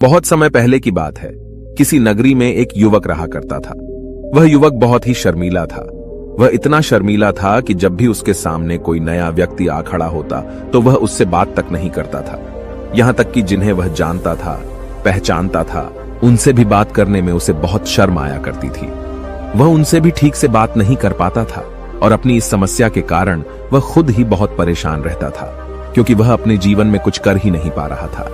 बहुत समय पहले की बात है। किसी नगरी में एक युवक रहा करता था। वह युवक बहुत ही शर्मीला था। वह इतना शर्मीला था कि जब भी उसके सामने कोई नया व्यक्ति आ खड़ा होता तो वह उससे बात तक नहीं करता था। यहां तक कि जिन्हें वह जानता था, पहचानता था, उनसे भी बात करने में उसे बहुत शर्म आया करती थी। वह उनसे भी ठीक से बात नहीं कर पाता था और अपनी इस समस्या के कारण वह खुद ही बहुत परेशान रहता था, क्योंकि वह अपने जीवन में कुछ कर ही नहीं पा रहा था।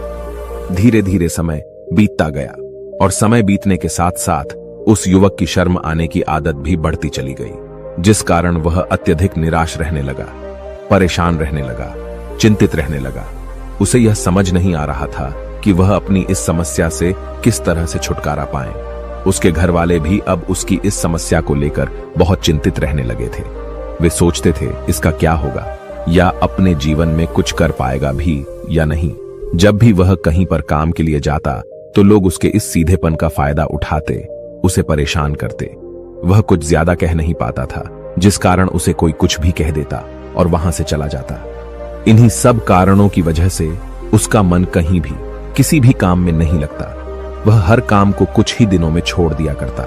धीरे धीरे समय बीतता गया और समय बीतने के साथ साथ उस युवक की शर्म आने की आदत भी बढ़ती चली गई, जिस कारण वह अत्यधिक निराश रहने लगा, परेशान रहने लगा, चिंतित रहने लगा। उसे यह समझ नहीं आ रहा था कि वह अपनी इस समस्या से किस तरह से छुटकारा पाए। उसके घर वाले भी अब उसकी इस समस्या को लेकर बहुत चिंतित रहने लगे थे। वे सोचते थे इसका क्या होगा, या अपने जीवन में कुछ कर पाएगा भी या नहीं। जब भी वह कहीं पर काम के लिए जाता तो लोग उसके इस सीधेपन का फायदा उठाते, उसे परेशान करते। वह कुछ ज्यादा कह नहीं पाता था, जिस कारण उसे कोई कुछ भी कह देता और वहां से चला जाता। इन्हीं सब कारणों की वजह से उसका मन कहीं भी किसी भी काम में नहीं लगता। वह हर काम को कुछ ही दिनों में छोड़ दिया करता।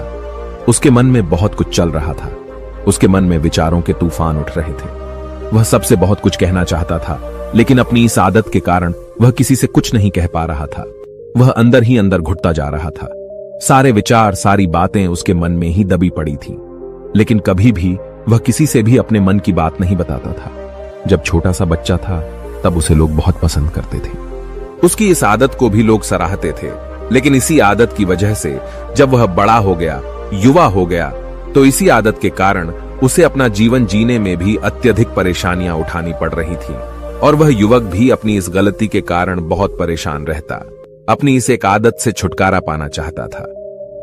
उसके मन में बहुत कुछ चल रहा था। उसके मन में विचारों के तूफान उठ रहे थे। वह सबसे बहुत कुछ कहना चाहता था, लेकिन अपनी इस आदत के कारण वह किसी से कुछ नहीं कह पा रहा था। वह अंदर ही अंदर घुटता जा रहा था। सारे विचार, सारी बातें उसके मन में ही दबी पड़ी थी, लेकिन कभी भी वह किसी से भी अपने मन की बात नहीं बताता था। जब छोटा सा बच्चा था तब उसे लोग बहुत पसंद करते थे। उसकी इस आदत को भी लोग सराहते थे, लेकिन इसी आदत की वजह से जब वह बड़ा हो गया, युवा हो गया, तो इसी आदत के कारण उसे अपना जीवन जीने में भी अत्यधिक परेशानियां उठानी पड़ रही थी। और वह युवक भी अपनी इस गलती के कारण बहुत परेशान रहता। अपनी इस एक आदत से छुटकारा पाना चाहता था।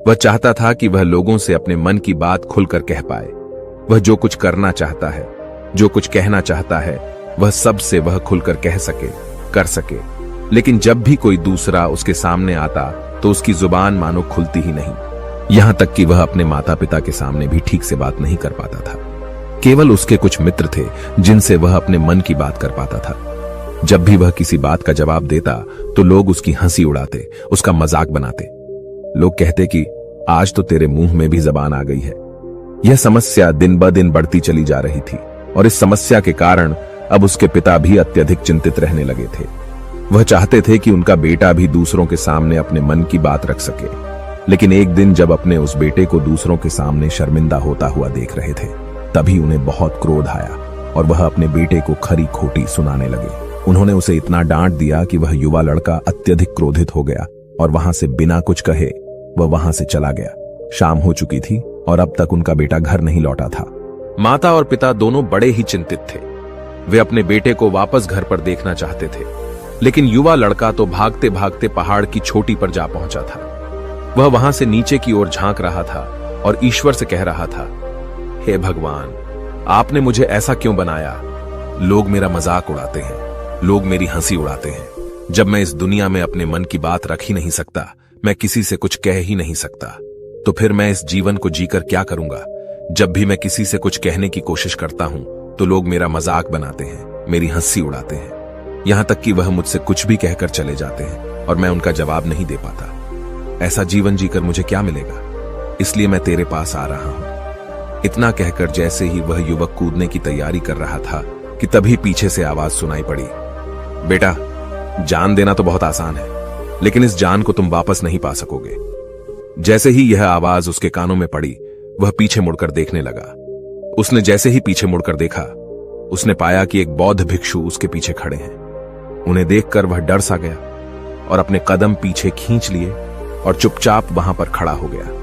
वह चाहता था कि वह लोगों से अपने मन की बात खुलकर कह पाए। वह जो कुछ करना चाहता है, जो कुछ कहना चाहता है, वह सब से वह खुलकर कह सके, कर सके। लेकिन जब भी कोई दूसरा उसके सामने आता तो उसकी जुबान मानो खुलती ही नहीं। यहां तक कि वह अपने माता पिता के सामने भी ठीक से बात नहीं कर पाता था। केवल उसके कुछ मित्र थे जिनसे वह अपने मन की बात कर पाता था। जब भी वह किसी बात का जवाब देता तो लोग उसकी हंसी उड़ाते, उसका मजाक बनाते। लोग कहते कि आज तो तेरे मुंह में भी जबान आ गई है। यह समस्या दिन ब दिन बढ़ती चली जा रही थी और इस समस्या के कारण अब उसके पिता भी अत्यधिक चिंतित रहने लगे थे। वह चाहते थे कि उनका बेटा भी दूसरों के सामने अपने मन की बात रख सके, लेकिन एक दिन जब अपने उस बेटे को दूसरों के सामने शर्मिंदा होता हुआ देख रहे थे, तभी उन्हें बहुत क्रोध आया और वह अपने बेटे को खरी खोटी सुनाने लगे। उन्होंने उसे इतना डांट दिया कि वह युवा लड़का अत्यधिक क्रोधित हो गया और वहां से बिना कुछ कहे वह वहां से चला गया। शाम हो चुकी थी और अब तक उनका बेटा घर नहीं लौटा था। माता और पिता दोनों बड़े ही चिंतित थे। वे अपने बेटे को वापस घर पर देखना चाहते थे, लेकिन युवा लड़का तो भागते भागते पहाड़ की चोटी पर जा पहुंचा था। वह वहां से नीचे की ओर झांक रहा था और ईश्वर से कह रहा था, हे भगवान, आपने मुझे ऐसा क्यों बनाया? लोग मेरा मजाक उड़ाते हैं, लोग मेरी हंसी उड़ाते हैं। जब मैं इस दुनिया में अपने मन की बात रख ही नहीं सकता, मैं किसी से कुछ कह ही नहीं सकता, तो फिर मैं इस जीवन को जीकर क्या करूंगा? जब भी मैं किसी से कुछ कहने की कोशिश करता हूं तो लोग मेरा मजाक बनाते हैं, मेरी हंसी उड़ाते हैं। यहां तक कि वह मुझसे कुछ भी कहकर चले जाते हैं और मैं उनका जवाब नहीं दे पाता। ऐसा जीवन जीकर मुझे क्या मिलेगा? इसलिए मैं तेरे पास आ रहा हूं। इतना कहकर जैसे ही वह युवक कूदने की तैयारी कर रहा था कि तभी पीछे से आवाज सुनाई पड़ी, बेटा, जान देना तो बहुत आसान है, लेकिन इस जान को तुम वापस नहीं पा सकोगे। जैसे ही यह आवाज उसके कानों में पड़ी, वह पीछे मुड़कर देखने लगा। उसने जैसे ही पीछे मुड़कर देखा, उसने पाया कि एक बौद्ध भिक्षु उसके पीछे खड़े हैं। उन्हें देखकर वह डर सा गया और अपने कदम पीछे खींच लिए और चुपचाप वहां पर खड़ा हो गया।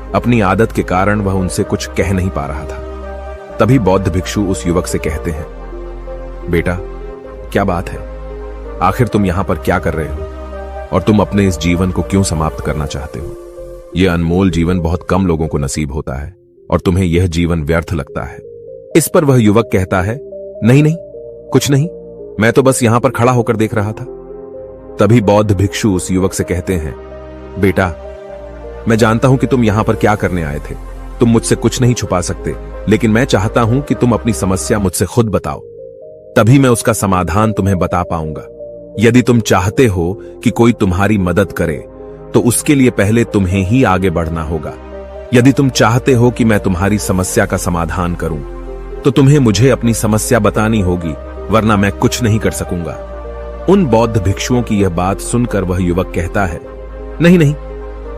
अपनी आदत के कारण वह उनसे कुछ कह नहीं पा रहा था। तभी बौद्ध भिक्षु उस युवक से कहते हैं, बेटा, क्या बात है? आखिर तुम यहां पर क्या कर रहे हो और तुम अपने इस जीवन को क्यों समाप्त करना चाहते हो? यह अनमोल जीवन बहुत कम लोगों को नसीब होता है और तुम्हें यह जीवन व्यर्थ लगता है। इस पर वह युवक कहता है, नहीं नहीं, कुछ नहीं, मैं तो बस यहां पर खड़ा होकर देख रहा था। तभी बौद्ध भिक्षु उस युवक से कहते हैं, बेटा, मैं जानता हूं कि तुम यहां पर क्या करने आए थे। तुम मुझसे कुछ नहीं छुपा सकते, लेकिन मैं चाहता हूं कि तुम अपनी समस्या मुझसे खुद बताओ, तभी मैं उसका समाधान तुम्हें बता पाऊंगा। यदि तुम चाहते हो कि कोई तुम्हारी मदद करे तो उसके लिए पहले तुम्हें ही आगे बढ़ना होगा। यदि तुम चाहते हो कि मैं तुम्हारी समस्या का समाधान करूं तो तुम्हें मुझे अपनी समस्या बतानी होगी, वरना मैं कुछ नहीं कर सकूंगा। उन बौद्ध भिक्षुओं की यह बात सुनकर वह युवक कहता है, नहीं नहीं,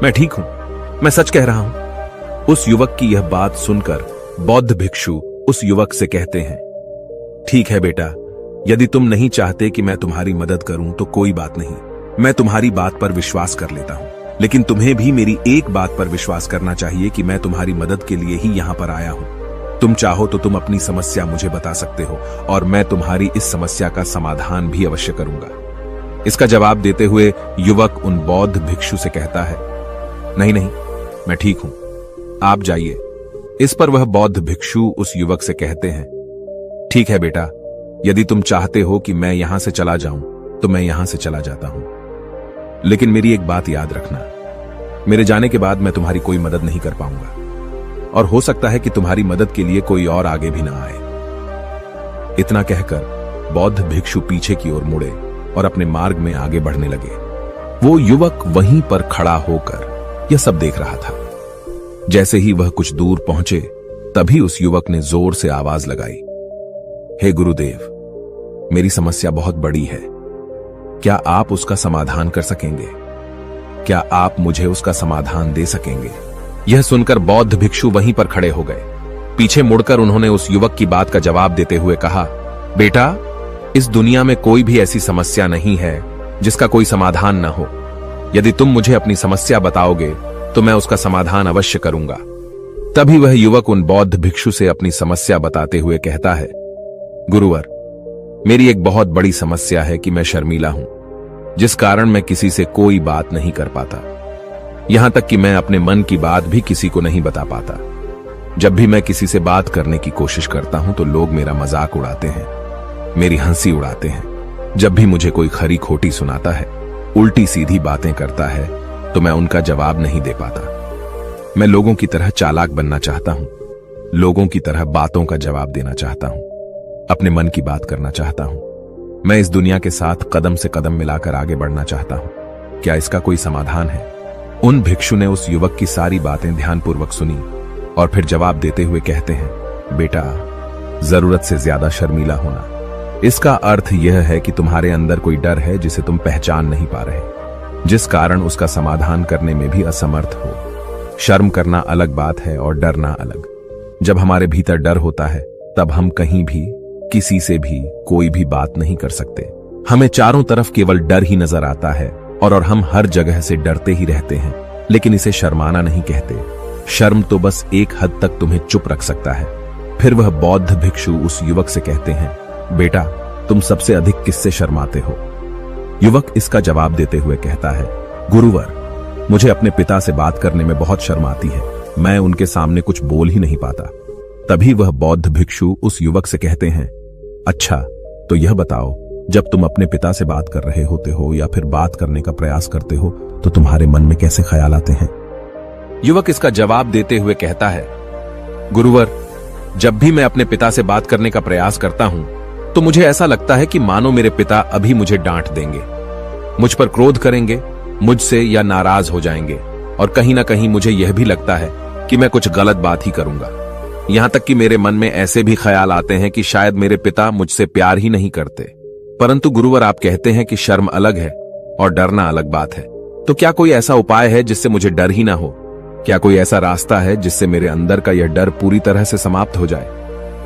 मैं ठीक हूं, मैं सच कह रहा हूं। उस युवक की यह बात सुनकर बौद्ध भिक्षु उस युवक से कहते हैं, ठीक है बेटा, यदि तुम नहीं चाहते कि मैं तुम्हारी मदद करूं तो कोई बात नहीं, मैं तुम्हारी बात पर विश्वास कर लेता हूं। लेकिन तुम्हें भी मेरी एक बात पर विश्वास करना चाहिए कि मैं तुम्हारी मदद के लिए ही यहां पर आया हूं। तुम चाहो तो तुम अपनी समस्या मुझे बता सकते हो और मैं तुम्हारी इस समस्या का समाधान भी अवश्य करूंगा। इसका जवाब देते हुए युवक उन बौद्ध भिक्षु से कहता है, नहीं नहीं, मैं ठीक हूं, आप जाइए। इस पर वह बौद्ध भिक्षु उस युवक से कहते हैं, ठीक है बेटा, यदि तुम चाहते हो कि मैं यहां से चला जाऊं तो मैं यहां से चला जाता हूं, लेकिन मेरी एक बात याद रखना, मेरे जाने के बाद मैं तुम्हारी कोई मदद नहीं कर पाऊंगा और हो सकता है कि तुम्हारी मदद के लिए कोई और आगे भी ना आए। इतना कहकर बौद्ध भिक्षु पीछे की ओर मुड़े और अपने मार्ग में आगे बढ़ने लगे। वो युवक वहीं पर खड़ा होकर यह सब देख रहा था। जैसे ही वह कुछ दूर पहुंचे तभी उस युवक ने जोर से आवाज लगाई, हे गुरुदेव, मेरी समस्या बहुत बड़ी है, क्या आप उसका समाधान कर सकेंगे? क्या आप मुझे उसका समाधान दे सकेंगे? यह सुनकर बौद्ध भिक्षु वहीं पर खड़े हो गए। पीछे मुड़कर उन्होंने उस युवक की बात का जवाब देते हुए कहा, बेटा, इस दुनिया में कोई भी ऐसी समस्या नहीं है जिसका कोई समाधान न हो। यदि तुम मुझे अपनी समस्या बताओगे तो मैं उसका समाधान अवश्य करूंगा। तभी वह युवक उन बौद्ध भिक्षु से अपनी समस्या बताते हुए कहता है, गुरुवर, मेरी एक बहुत बड़ी समस्या है कि मैं शर्मीला हूं, जिस कारण मैं किसी से कोई बात नहीं कर पाता। यहां तक कि मैं अपने मन की बात भी किसी को नहीं बता पाता। जब भी मैं किसी से बात करने की कोशिश करता हूं तो लोग मेरा मजाक उड़ाते हैं, मेरी हंसी उड़ाते हैं। जब भी मुझे कोई खरी खोटी सुनाता है, उल्टी सीधी बातें करता है, तो मैं उनका जवाब नहीं दे पाता। मैं लोगों की तरह चालाक बनना चाहता हूं, लोगों की तरह बातों का जवाब देना चाहता हूं, अपने मन की बात करना चाहता हूं। मैं इस दुनिया के साथ कदम से कदम मिलाकर आगे बढ़ना चाहता हूं। क्या इसका कोई समाधान है? उन भिक्षु ने उस युवक की सारी बातें ध्यानपूर्वक सुनी और फिर जवाब देते हुए कहते हैं, बेटा, जरूरत से ज्यादा शर्मीला होना, इसका अर्थ यह है कि तुम्हारे अंदर कोई डर है जिसे तुम पहचान नहीं पा रहे, जिस कारण उसका समाधान करने में भी असमर्थ हो। शर्म करना अलग बात है और डरना अलग। जब हमारे भीतर डर होता है तब हम कहीं भी, किसी से भी कोई भी बात नहीं कर सकते। हमें चारों तरफ केवल डर ही नजर आता है और हम हर जगह से डरते ही रहते हैं, लेकिन इसे शर्माना नहीं कहते। शर्म तो बस एक हद तक तुम्हें चुप रख सकता है। फिर वह बौद्ध भिक्षु उस युवक से कहते हैं, बेटा, तुम सबसे अधिक किससे शर्माते हो? युवक इसका जवाब देते हुए कहता है, गुरुवर, मुझे अपने पिता से बात करने में बहुत शर्म आती है, मैं उनके सामने कुछ बोल ही नहीं पाता। तभी वह बौद्ध भिक्षु उस युवक से कहते हैं, अच्छा, तो यह बताओ, जब तुम अपने पिता से बात कर रहे होते हो या फिर बात करने का प्रयास करते हो तो तुम्हारे मन में कैसे ख्याल आते हैं? युवक इसका जवाब देते हुए कहता है, गुरुवर, जब भी मैं अपने पिता से बात करने का प्रयास करता हूं तो मुझे ऐसा लगता है कि मानो मेरे पिता अभी मुझे डांट देंगे, मुझ पर क्रोध करेंगे, मुझसे या नाराज हो जाएंगे, और कहीं ना कहीं मुझे यह भी लगता है कि मैं कुछ गलत बात ही करूंगा। यहां तक कि मेरे मन में ऐसे भी ख्याल आते हैं कि शायद मेरे पिता मुझसे प्यार ही नहीं करते। परंतु गुरुवर, आप कहते हैं कि शर्म अलग है और डरना अलग बात है, तो क्या कोई ऐसा उपाय है जिससे मुझे डर ही ना हो? क्या कोई ऐसा रास्ता है जिससे मेरे अंदर का यह डर पूरी तरह से समाप्त हो जाए?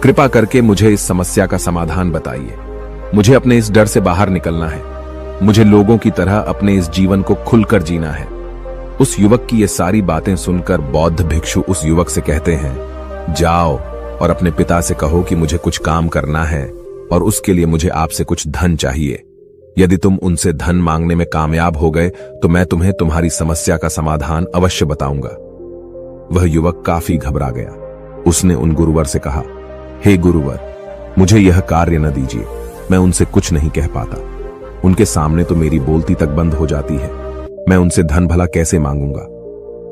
कृपा करके मुझे इस समस्या का समाधान बताइए। मुझे अपने इस डर से बाहर निकलना है। मुझे लोगों की तरह अपने इस जीवन को खुलकर जीना है। उस युवक की ये सारी बातें सुनकर बौद्ध भिक्षु उस युवक से कहते हैं, जाओ और अपने पिता से कहो कि मुझे कुछ काम करना है और उसके लिए मुझे आपसे कुछ धन चाहिए। यदि तुम उनसे धन मांगने में कामयाब हो गए तो मैं तुम्हें तुम्हारी समस्या का समाधान अवश्य बताऊंगा। वह युवक काफी घबरा गया। उसने उन गुरुवर से कहा, हे गुरुवर, मुझे यह कार्य न दीजिए, मैं उनसे कुछ नहीं कह पाता। उनके सामने तो मेरी बोलती तक बंद हो जाती है। मैं उनसे धन भला कैसे मांगूंगा?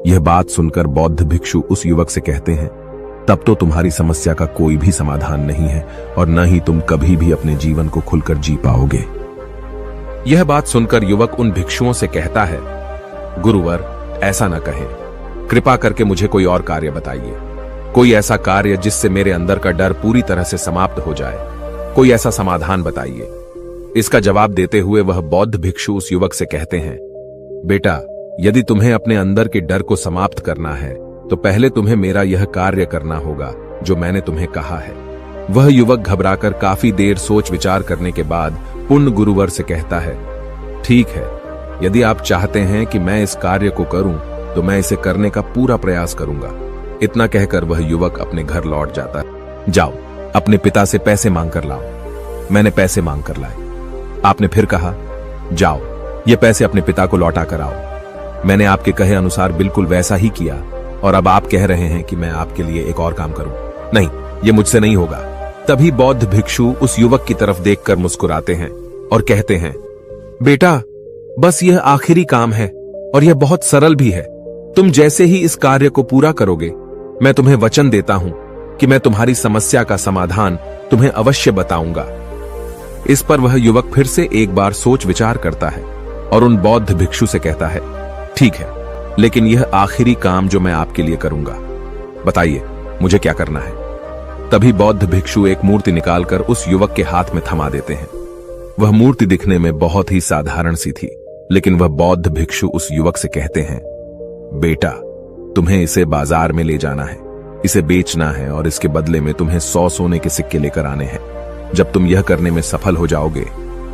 यह बात सुनकर बौद्ध भिक्षु उस युवक से कहते हैं, तब तो तुम्हारी समस्या का कोई भी समाधान नहीं है और न ही तुम कभी भी अपने जीवन को खुलकर जी पाओगे। यह बात सुनकर युवक उन भिक्षुओं से कहता है, गुरुवर, ऐसा न कहें, कृपा करके मुझे कोई और कार्य बताइए, कोई ऐसा कार्य जिससे मेरे अंदर का डर पूरी तरह से समाप्त हो जाए, कोई ऐसा समाधान बताइए। इसका जवाब देते हुए वह बौद्ध भिक्षु उस युवक से कहते हैं, बेटा, यदि तुम्हें अपने अंदर के डर को समाप्त करना है तो पहले तुम्हें मेरा यह कार्य करना होगा जो मैंने तुम्हें कहा है। वह युवक घबराकर काफी देर सोच विचार करने के बाद पुण्य गुरुवर से कहता है, ठीक है, यदि आप चाहते हैं कि मैं इस कार्य को करूं तो मैं इसे करने का पूरा प्रयास करूंगा। इतना कहकर वह युवक अपने घर लौट जाता है। जाओ, अपने पिता से पैसे मांग कर लाओ। मैंने पैसे मांग कर लाए। आपने फिर कहा, जाओ, ये पैसे अपने पिता को लौटा कर आओ। मैंने आपके कहे अनुसार बिल्कुल वैसा ही किया और अब आप कह रहे हैं कि मैं आपके लिए एक और काम करूं। नहीं, ये मुझसे नहीं होगा। तभी बौद्ध भिक्षु उस युवक की तरफ देखकर मुस्कुराते हैं और कहते हैं, बेटा, बस यह आखिरी काम है और यह बहुत सरल भी है। तुम जैसे ही इस कार्य को पूरा करोगे, मैं तुम्हें वचन देता हूं कि मैं तुम्हारी समस्या का समाधान तुम्हें अवश्य बताऊंगा। इस पर वह युवक फिर से एक बार सोच विचार करता है और उन बौद्ध भिक्षु से कहता है, ठीक है, लेकिन यह आखिरी काम जो मैं आपके लिए करूंगा, बताइए मुझे क्या करना है। तभी बौद्ध भिक्षु एक मूर्ति निकालकर उस युवक के हाथ में थमा देते हैं। वह मूर्ति दिखने में बहुत ही साधारण सी थी, लेकिन वह बौद्ध भिक्षु उस युवक से कहते हैं, बेटा, तुम्हें इसे बाजार में ले जाना है, इसे बेचना है और इसके बदले में तुम्हें 100 सोने के सिक्के लेकर आने हैं। जब तुम यह करने में सफल हो जाओगे,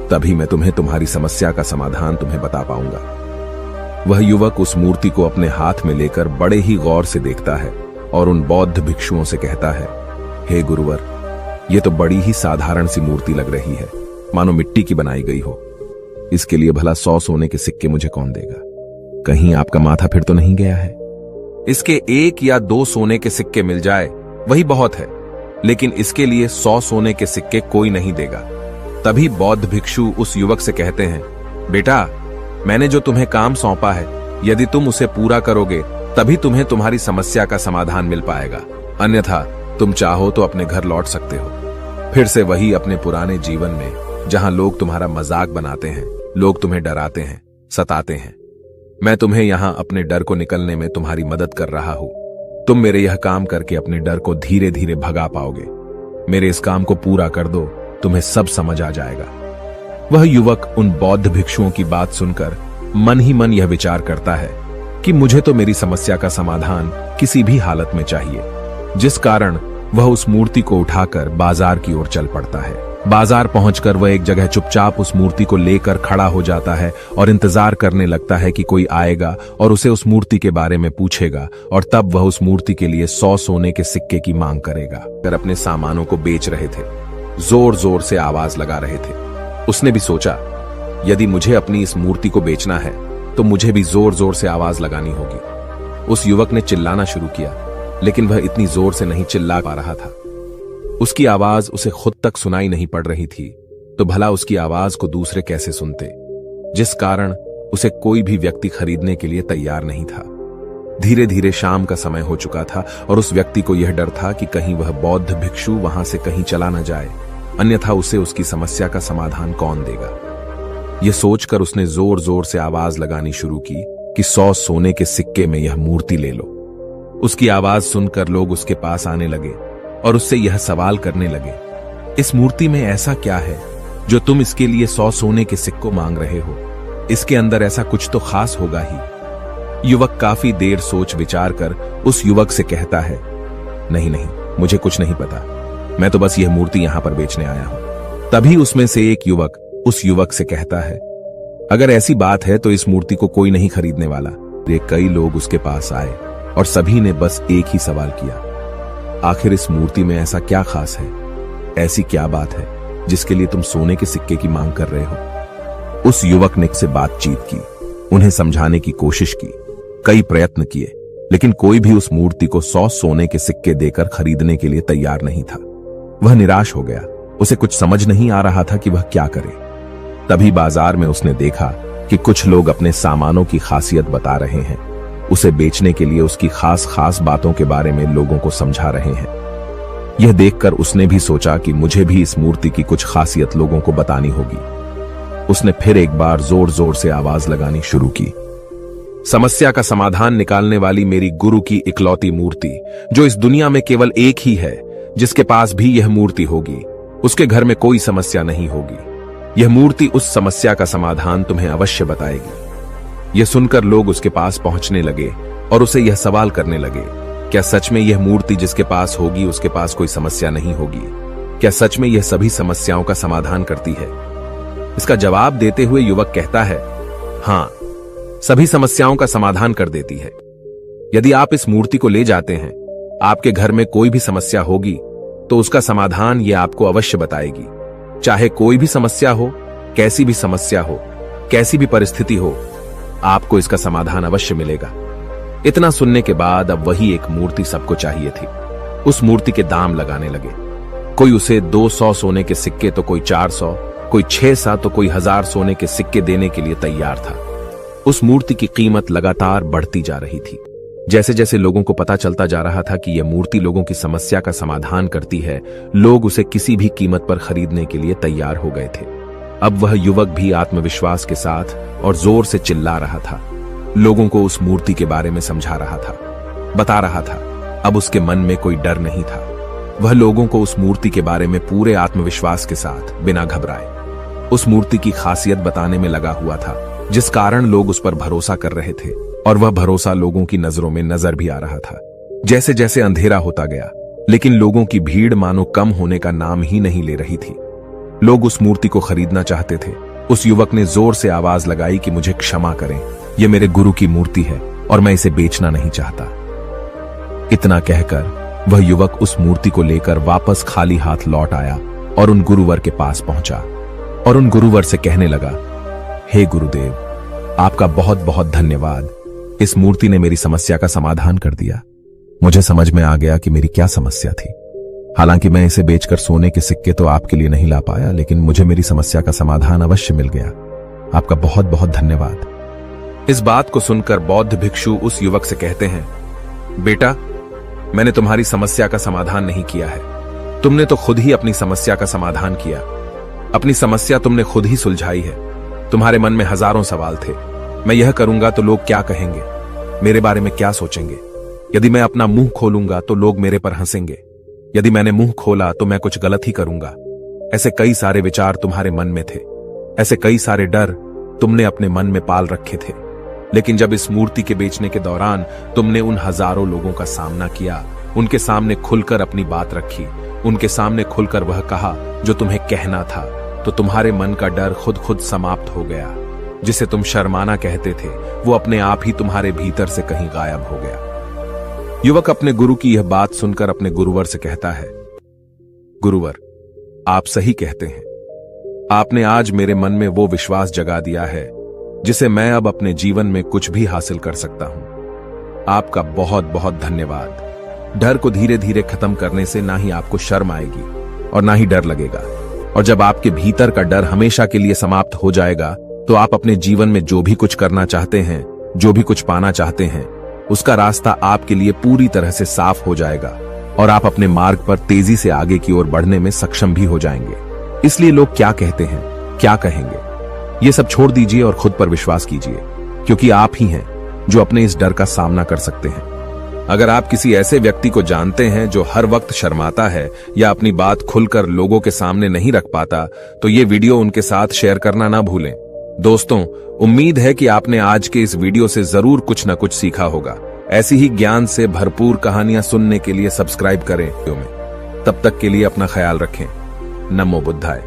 तभी मैं तुम्हें तुम्हारी समस्या का समाधान तुम्हें बता पाऊंगा। वह युवक उस मूर्ति को अपने हाथ में लेकर बड़े ही गौर से देखता है और उन बौद्ध भिक्षुओं से कहता है, हे गुरुवर, यह तो बड़ी ही साधारण सी मूर्ति लग रही है, मानो मिट्टी की बनाई गई हो। इसके लिए भला 100 सोने के सिक्के मुझे कौन देगा? कहीं आपका माथा फिर तो नहीं गया है? इसके 1 या 2 सोने के सिक्के मिल जाए वही बहुत है, लेकिन इसके लिए 100 सोने के सिक्के कोई नहीं देगा। तभी बौद्ध भिक्षु उस युवक से कहते हैं, बेटा, मैंने जो तुम्हें काम सौंपा है, यदि तुम उसे पूरा करोगे तभी तुम्हें तुम्हारी समस्या का समाधान मिल पाएगा, अन्यथा तुम चाहो तो अपने घर लौट सकते हो। फिर से वही अपने पुराने जीवन में, जहां लोग तुम्हारा मजाक बनाते हैं, लोग तुम्हें डराते हैं, सताते हैं। मैं तुम्हें यहां अपने डर को निकलने में तुम्हारी मदद कर रहा हूं। तुम मेरे यह काम करके अपने डर को धीरे धीरे भगा पाओगे। मेरे इस काम को पूरा कर दो, तुम्हें सब समझ आ जाएगा। वह युवक उन बौद्ध भिक्षुओं की बात सुनकर मन ही मन यह विचार करता है कि मुझे तो मेरी समस्या का समाधान किसी भी हालत में चाहिए, जिस कारण वह उस मूर्ति को उठाकर बाजार की ओर चल पड़ता है। बाजार पहुंचकर वह एक जगह चुपचाप उस मूर्ति को लेकर खड़ा हो जाता है और इंतजार करने लगता है कि कोई आएगा और उसे उस मूर्ति के बारे में पूछेगा, और तब वह उस मूर्ति के लिए 100 सोने के सिक्के की मांग करेगा। अगर अपने सामानों को बेच रहे थे, जोर जोर से आवाज लगा रहे थे। उसने भी सोचा, यदि मुझे अपनी इस मूर्ति को बेचना है तो मुझे भी जोर जोर से आवाज लगानी होगी। उस युवक ने चिल्लाना शुरू किया, लेकिन वह इतनी जोर से नहीं चिल्ला पा रहा था। उसकी आवाज उसे खुद तक सुनाई नहीं पड़ रही थी, तो भला उसकी आवाज को दूसरे कैसे सुनते, जिस कारण उसे कोई भी व्यक्ति खरीदने के लिए तैयार नहीं था। धीरे धीरे शाम का समय हो चुका था और उस व्यक्ति को यह डर था कि कहीं वह बौद्ध भिक्षु वहां से कहीं चला न जाए, अन्यथा उसे उसकी समस्या का समाधान कौन देगा। यह सोचकर उसने जोर जोर से आवाज लगानी शुरू की कि 100 सोने के सिक्के में यह मूर्ति ले लो। उसकी आवाज सुनकर लोग उसके पास आने लगे और उससे यह सवाल करने लगे, इस मूर्ति में ऐसा क्या है जो तुम इसके लिए 100 सोने के सिक्कों मांग रहे हो? इसके अंदर ऐसा कुछ तो खास होगा ही। युवक काफी देर सोच विचार कर उस युवक से कहता है, नहीं नहीं, मुझे कुछ नहीं पता, मैं तो बस यह मूर्ति यहां पर बेचने आया हूं। तभी उसमें से एक युवक उस युवक से कहता है, अगर ऐसी बात है तो इस मूर्ति को कोई नहीं खरीदने वाला। ये कई लोग उसके पास आए और सभी ने बस एक ही सवाल किया, आखिर इस मूर्ति में ऐसा क्या खास है, ऐसी क्या बात है जिसके लिए तुम सोने के सिक्के की मांग कर रहे हो। उस युवक ने से बातचीत की, उन्हें समझाने की कोशिश की, कई प्रयत्न किए, लेकिन कोई भी उस मूर्ति को 100 सोने के सिक्के देकर खरीदने के लिए तैयार नहीं था। वह निराश हो गया, उसे कुछ समझ नहीं आ रहा था कि वह क्या करे। तभी बाजार में उसने देखा कि कुछ लोग अपने सामानों की खासियत बता रहे हैं, उसे बेचने के लिए उसकी खास खास बातों के बारे में लोगों को समझा रहे हैं। यह देखकर उसने भी सोचा कि मुझे भी इस मूर्ति की कुछ खासियत लोगों को बतानी होगी। उसने फिर एक बार जोर जोर से आवाज लगानी शुरू की। समस्या का समाधान निकालने वाली मेरी गुरु की इकलौती मूर्ति, जो इस दुनिया में केवल एक ही है जिसके पास भी यह मूर्ति होगी, उसके घर में कोई समस्या नहीं होगी। यह मूर्ति उस समस्या का समाधान तुम्हें अवश्य बताएगी। यह सुनकर लोग उसके पास पहुंचने लगे और उसे यह सवाल करने लगे, क्या सच में यह मूर्ति जिसके पास होगी उसके पास कोई समस्या नहीं होगी? क्या सच में यह सभी समस्याओं का समाधान करती है? इसका जवाब देते हुए युवक कहता है, हां, सभी समस्याओं का समाधान कर देती है। यदि आप इस मूर्ति को ले जाते हैं, आपके घर में कोई भी समस्या होगी तो उसका समाधान यह आपको अवश्य बताएगी। चाहे कोई भी समस्या हो, कैसी भी समस्या हो, कैसी भी परिस्थिति हो, आपको इसका समाधान अवश्य मिलेगा। इतना सुनने के बाद अब वही एक मूर्ति सबको चाहिए थी। उस मूर्ति के दाम लगाने लगे। कोई उसे 200 सोने के सिक्के तो कोई 400, कोई 600 तो कोई 1000 सोने के सिक्के देने के लिए तैयार था। उस मूर्ति की कीमत लगातार बढ़ती जा रही थी। जैसे जैसे लोगों को पता चलता जा रहा था कि यह मूर्ति लोगों की समस्या का समाधान करती है, लोग उसे किसी भी कीमत पर खरीदने के लिए तैयार हो गए थे। अब वह युवक भी आत्मविश्वास के साथ और जोर से चिल्ला रहा था, लोगों को उस मूर्ति के बारे में समझा रहा था, बता रहा था। अब उसके मन में कोई डर नहीं था। वह लोगों को उस मूर्ति के बारे में पूरे आत्मविश्वास के साथ, बिना घबराए, उस मूर्ति की खासियत बताने में लगा हुआ था, जिस कारण लोग उस पर भरोसा कर रहे थे। और वह भरोसा लोगों की नजरों में नजर भी आ रहा था। जैसे जैसे अंधेरा होता गया, लेकिन लोगों की भीड़ मानो कम होने का नाम ही नहीं ले रही थी। लोग उस मूर्ति को खरीदना चाहते थे। उस युवक ने जोर से आवाज लगाई कि मुझे क्षमा करें, यह मेरे गुरु की मूर्ति है और मैं इसे बेचना नहीं चाहता। इतना कहकर वह युवक उस मूर्ति को लेकर वापस खाली हाथ लौट आया और उन गुरुवर के पास पहुंचा और उन गुरुवर से कहने लगा, हे गुरुदेव, आपका बहुत बहुत धन्यवाद। इस मूर्ति ने मेरी समस्या का समाधान कर दिया। मुझे समझ में आ गया कि मेरी क्या समस्या थी। हालांकि मैं इसे बेचकर सोने के सिक्के तो आपके लिए नहीं ला पाया, लेकिन मुझे मेरी समस्या का समाधान अवश्य मिल गया। आपका बहुत बहुत धन्यवाद। इस बात को सुनकर बौद्ध भिक्षु उस युवक से कहते हैं, बेटा, मैंने तुम्हारी समस्या का समाधान नहीं किया है। तुमने तो खुद ही अपनी समस्या का समाधान किया। अपनी समस्या तुमने खुद ही सुलझाई है। तुम्हारे मन में हजारों सवाल थे। मैं यह करूंगा तो लोग क्या कहेंगे, मेरे बारे में क्या सोचेंगे? यदि मैं अपना मुंह खोलूंगा तो लोग मेरे पर हंसेंगे। यदि मैंने मुंह खोला तो मैं कुछ गलत ही करूंगा। ऐसे कई सारे विचार तुम्हारे मन में थे। ऐसे कई सारे डर तुमने अपने मन में पाल रखे थे। लेकिन जब इस मूर्ति के बेचने के दौरान तुमने उन हजारों लोगों का सामना किया, उनके सामने खुलकर अपनी बात रखी, उनके सामने खुलकर वह कहा जो तुम्हें कहना था, तो तुम्हारे मन का डर खुद खुद समाप्त हो गया। जिसे तुम शर्माना कहते थे, वो अपने आप ही तुम्हारे भीतर से कहीं गायब हो गया। युवक अपने गुरु की यह बात सुनकर अपने गुरुवर से कहता है, गुरुवर, आप सही कहते हैं। आपने आज मेरे मन में वो विश्वास जगा दिया है जिसे मैं अब अपने जीवन में कुछ भी हासिल कर सकता हूं। आपका बहुत बहुत धन्यवाद। डर को धीरे धीरे खत्म करने से ना ही आपको शर्म आएगी और ना ही डर लगेगा। और जब आपके भीतर का डर हमेशा के लिए समाप्त हो जाएगा, तो आप अपने जीवन में जो भी कुछ करना चाहते हैं, जो भी कुछ पाना चाहते हैं, उसका रास्ता आपके लिए पूरी तरह से साफ हो जाएगा और आप अपने मार्ग पर तेजी से आगे की ओर बढ़ने में सक्षम भी हो जाएंगे। इसलिए लोग क्या कहते हैं, क्या कहेंगे, ये सब छोड़ दीजिए और खुद पर विश्वास कीजिए, क्योंकि आप ही हैं जो अपने इस डर का सामना कर सकते हैं। अगर आप किसी ऐसे व्यक्ति को जानते हैं जो हर वक्त शर्माता है या अपनी बात खुलकर लोगों के सामने नहीं रख पाता, तो ये वीडियो उनके साथ शेयर करना ना भूलें। दोस्तों, उम्मीद है कि आपने आज के इस वीडियो से जरूर कुछ न कुछ सीखा होगा। ऐसी ही ज्ञान से भरपूर कहानियां सुनने के लिए सब्सक्राइब करें। तब तक के लिए अपना ख्याल रखें। नमो बुद्धाय।